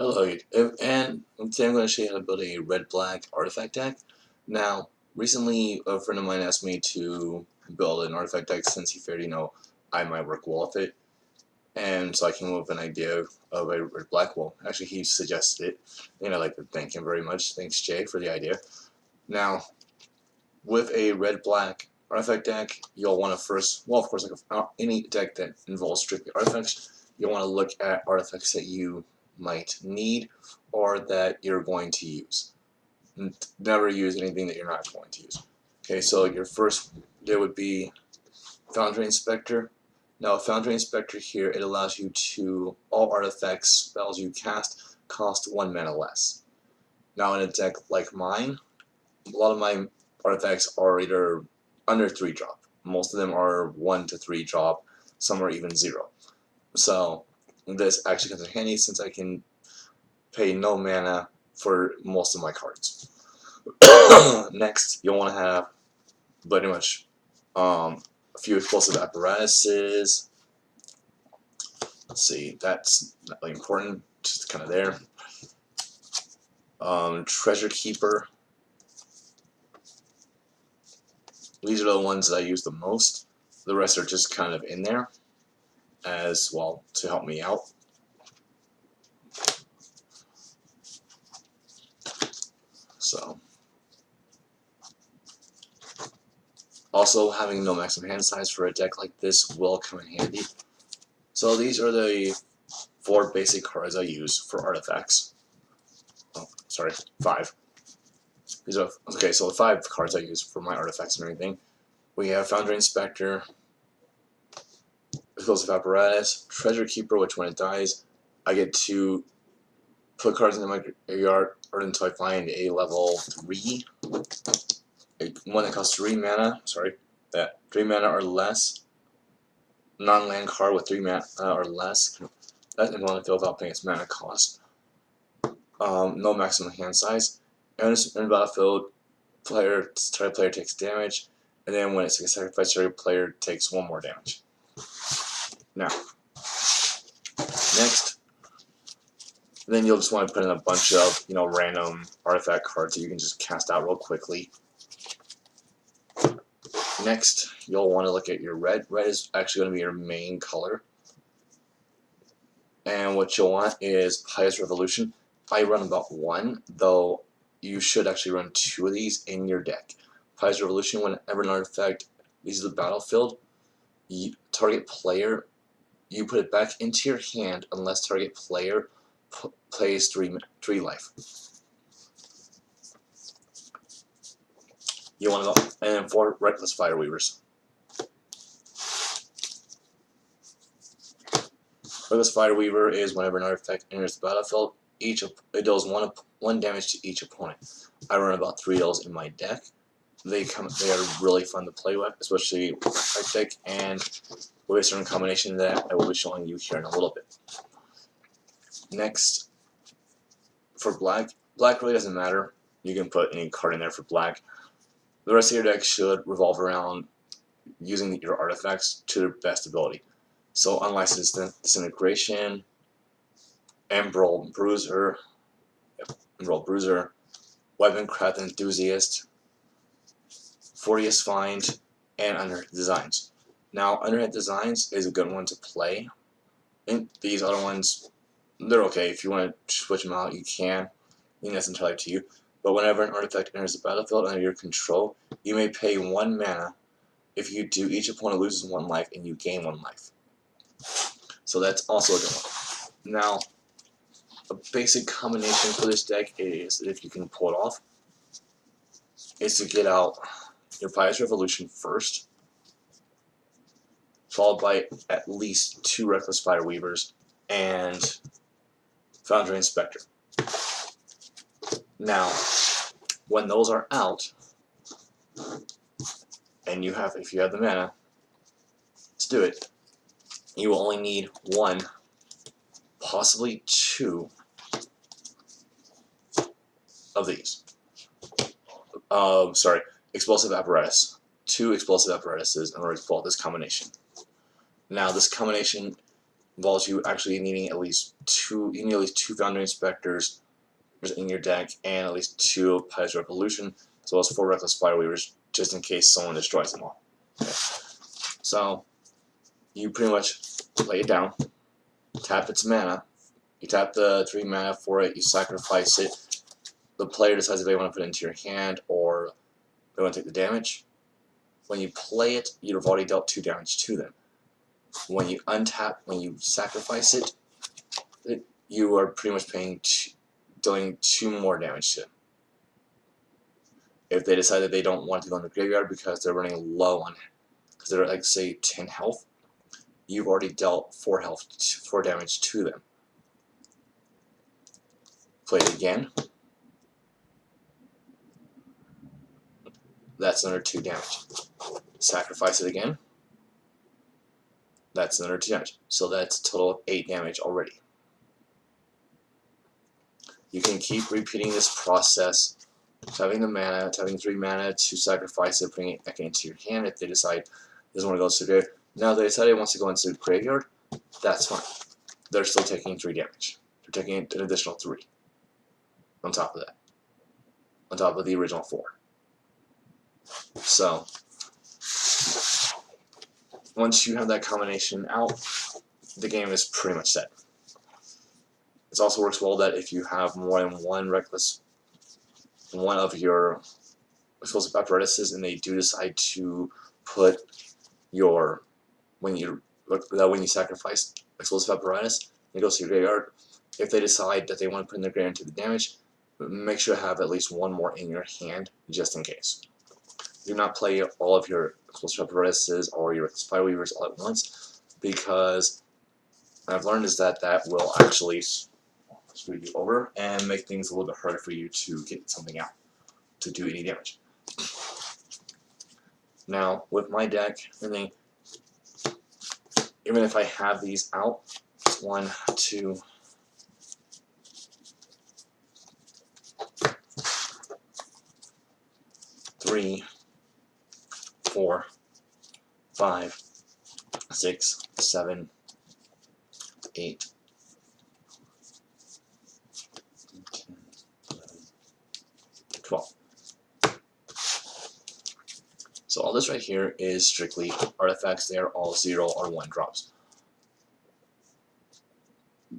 Hello, and today I'm going to show you how to build a red-black artifact deck. Now, recently a friend of mine asked me to build an artifact deck since he figured, I might work well with it. And so I came up with an idea of a red-black wall. Actually, he suggested it, and I'd like to thank him very much. Thanks, Jay, for the idea. Now, with a red-black artifact deck, you'll want to first, well, of course, any deck that involves strictly artifacts, you'll want to look at artifacts that you might need or that you're going to use. Never use anything that you're not going to use. Okay, so your first, there would be Foundry Inspector. Now, Foundry Inspector here, it allows you to, all artifacts, spells you cast, cost 1 mana less. Now, in a deck like mine, a lot of my artifacts are either under 3 drop. Most of them are 1 to 3 drop, some are even 0. So, this actually comes in handy since I can pay no mana for most of my cards. Next, you'll want to have pretty much a few explosive apparatuses. Let's see, that's not really important, just kind of there. Treasure Keeper. These are the ones that I use the most. The rest are just kind of in there as well to help me out. So, also having no maximum hand size for a deck like this will come in handy. So these are the 4 basic cards I use for artifacts. Oh, sorry, 5. These are okay. So the 5 cards I use for my artifacts and everything. We have Foundry Inspector, Explosive Apparatus, Treasure Keeper, which when it dies, I get to put cards into my graveyard or until I find a level 3. One that costs 3 mana. Sorry, that 3 mana or less. Non-land card with 3 mana or less. That in one field without paying its mana cost. No maximum hand size. And in the battlefield, target player takes damage, and then when it's a sacrifice, target player takes 1 more damage. Now, next, then you'll just want to put in a bunch of random artifact cards that you can just cast out real quickly. Next, you'll want to look at your red. Red is actually going to be your main color. And what you'll want is Pious Revolution. I run about 1, though you should actually run 2 of these in your deck. Pious Revolution, whenever an artifact leaves the battlefield, target player, you put it back into your hand unless target player plays 3 life. You want to go, and 4 Reckless Fireweavers. Reckless Fireweaver is whenever an artifact enters the battlefield, it deals 1 damage to each opponent. I run about 3 of those in my deck. They are really fun to play with, especially with my deck and with a certain combination that I will be showing you here in a little bit. Next, for black really doesn't matter. You can put any card in there for black. The rest of your deck should revolve around using your artifacts to their best ability. So Unlicensed Disintegration, Emerald Bruiser, Weaponcraft Enthusiast, Fortius Find, and Underhead Designs. Now, Underhead Designs is a good one to play. And these other ones, they're okay. If you want to switch them out, you can. I think that's entirely up to you. But whenever an artifact enters the battlefield under your control, you may pay 1 mana. If you do, each opponent loses 1 life and you gain 1 life. So that's also a good one. Now, a basic combination for this deck is, if you can pull it off, is to get out your Pious Revolution first, followed by at least 2 Reckless Fireweavers and Foundry Inspector. Now, when those are out, and if you have the mana, let's do it. You will only need 1, possibly 2 of these. Explosive Apparatus. 2 Explosive Apparatuses in order to pull out this combination. Now, this combination involves you actually needing at least two. You need at least 2 Foundry Inspectors in your deck, and at least 2 Pirates Revolution, as well as 4 Reckless Spiderweavers, just in case someone destroys them all. Okay. So you pretty much lay it down, tap its mana. You tap the 3 mana for it. You sacrifice it. The player decides if they want to put it into your hand or they want to take the damage. When you play it, you've already dealt 2 damage to them. When you untap, when you sacrifice it, you are pretty much dealing 2 more damage to them. If they decide that they don't want to go in the graveyard because they're running low on, because they're like say 10 health, you've already dealt 4 damage to them. Play it again. That's another 2 damage. Sacrifice it again. That's another 2 damage. So that's a total of 8 damage already. You can keep repeating this process, tapping the mana, tapping 3 mana to sacrifice it, bringing it back into your hand. If they decide it doesn't want to go to the graveyard, now they decide it wants to go into the graveyard, that's fine. They're still taking 3 damage. They're taking an additional 3 on top of that, on top of the original 4. So once you have that combination out, the game is pretty much set. It also works well that if you have more than one of your explosive apparatuses, and they do decide to put your when you sacrifice explosive apparatus, it goes to your graveyard. If they decide that they want to put in their graveyard to the damage, make sure to have at least 1 more in your hand just in case. Do not play all of your explosive apparatuses or your Spiderweavers all at once, because what I've learned is that will actually screw you over and make things a little bit harder for you to get something out, to do any damage. Now, with my deck, even if I have these out, 1, 2, 3, 4, 5, 6, 7, 8, 10, 11, 12. So all this right here is strictly artifacts. They are all 0 or 1 drops.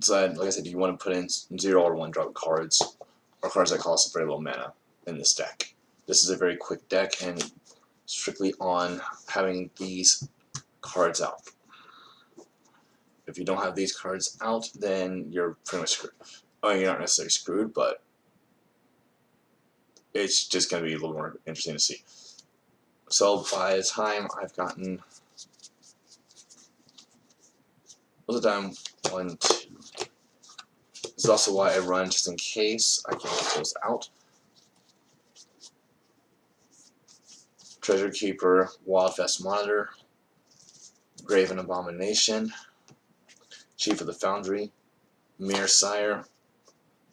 So like I said, you want to put in 0 or 1 drop cards, or cards that cost very little mana in this deck. This is a very quick deck, and strictly on having these cards out. If you don't have these cards out, then you're pretty much screwed. I mean, you're not necessarily screwed, but it's just going to be a little more interesting to see. So by the time I've gotten most of the time 1, 2. This is also why I run just in case I can't get those out. Treasure Keeper, Wildfest Monitor, Graven Abomination, Chief of the Foundry, Mirror Sire,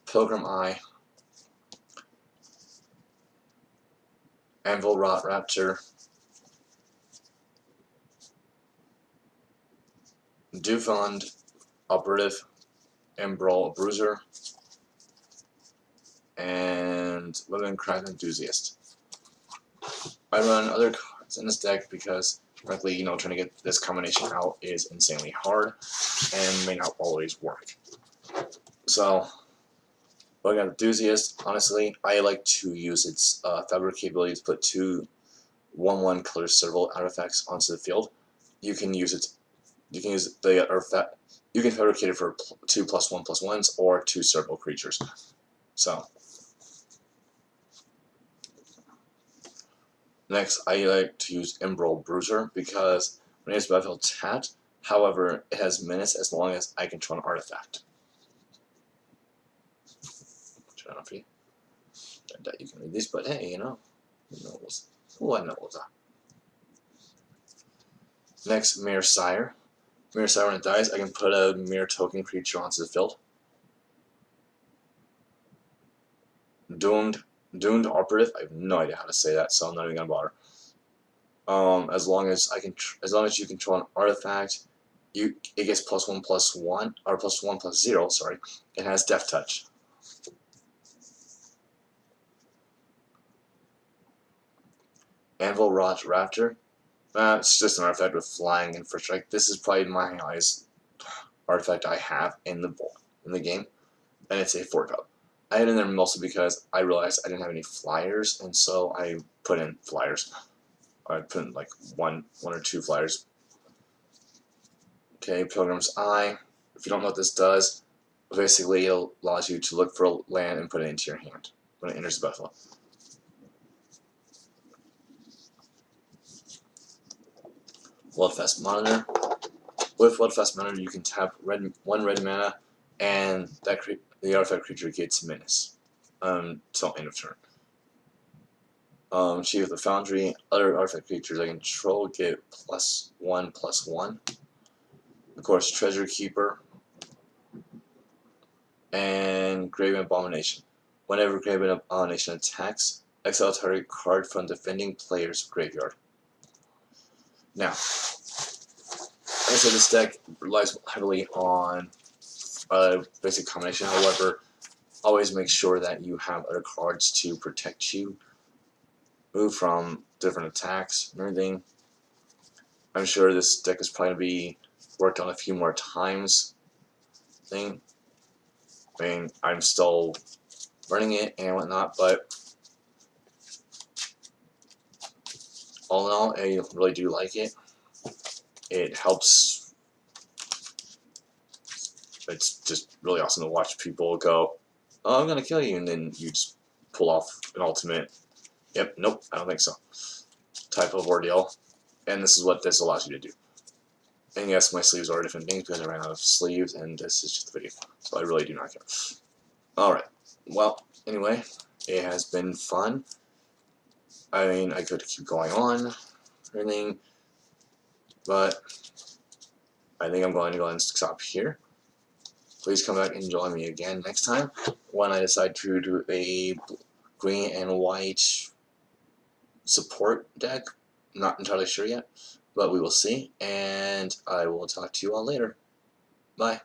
Pilgrim Eye, Anvil Rot Raptor, Duvond Operative, Embrawl Bruiser, and Living Craft Enthusiast. I run other cards in this deck because, frankly, trying to get this combination out is insanely hard and may not always work. So, Living Craft Enthusiast, honestly, I like to use its fabric capability to put 2 1/1 color serval artifacts onto the field. You can use it. You can use the artifact. You can fabricate it for 2 +1/+1s or 2 serval creatures. So. Next, I like to use Embrawl Bruiser because when it has battlefield tapped, however, it has menace as long as I control an artifact. Turn off you. I doubt you can read these, but hey, who knows? What knows? Next, Mirror Sire. Mirror Sire, when it dies, I can put a mirror token creature onto the field. Doomed Operative. I have no idea how to say that, so I'm not even gonna bother. As long as you control an artifact, it gets +1/+1 or +1/+0. Sorry, it has Death Touch. Anvil Rot Raptor. It's just an artifact with flying and first strike. This is probably my highest artifact I have in the game, and it's a 4-drop. I had it in there mostly because I realized I didn't have any flyers, and so I put in flyers. I put in like one or two flyers. Okay, Pilgrim's Eye. If you don't know what this does, basically it allows you to look for a land and put it into your hand when it enters the battlefield. Bloodfest Monitor. With Bloodfest Monitor, you can tap one red mana, and the artifact creature gets Menace till end of turn. Chief of the Foundry. Other artifact creatures I control get +1/+1. Of course, Treasure Keeper and Graven Abomination. Whenever Graven Abomination attacks, exile target card from defending player's graveyard. Now, like I said, this deck relies heavily on basic combination. However, always make sure that you have other cards to protect you, move from different attacks and everything. I'm sure this deck is probably going to be worked on a few more times. I mean, I'm still learning it and whatnot, but all in all, I really do like it. It helps. It's just really awesome to watch people go, "Oh, I'm gonna kill you," and then you just pull off an ultimate. Yep, nope, I don't think so. Type of ordeal, and this is what this allows you to do. And yes, my sleeves are different things because I ran out of sleeves, and this is just the video, so I really do not care. Alright, well, anyway, it has been fun. I mean, I could keep going on, everything, but I think I'm going to go and stop here. Please come back and join me again next time when I decide to do a green and white support deck. Not entirely sure yet, but we will see, and I will talk to you all later. Bye.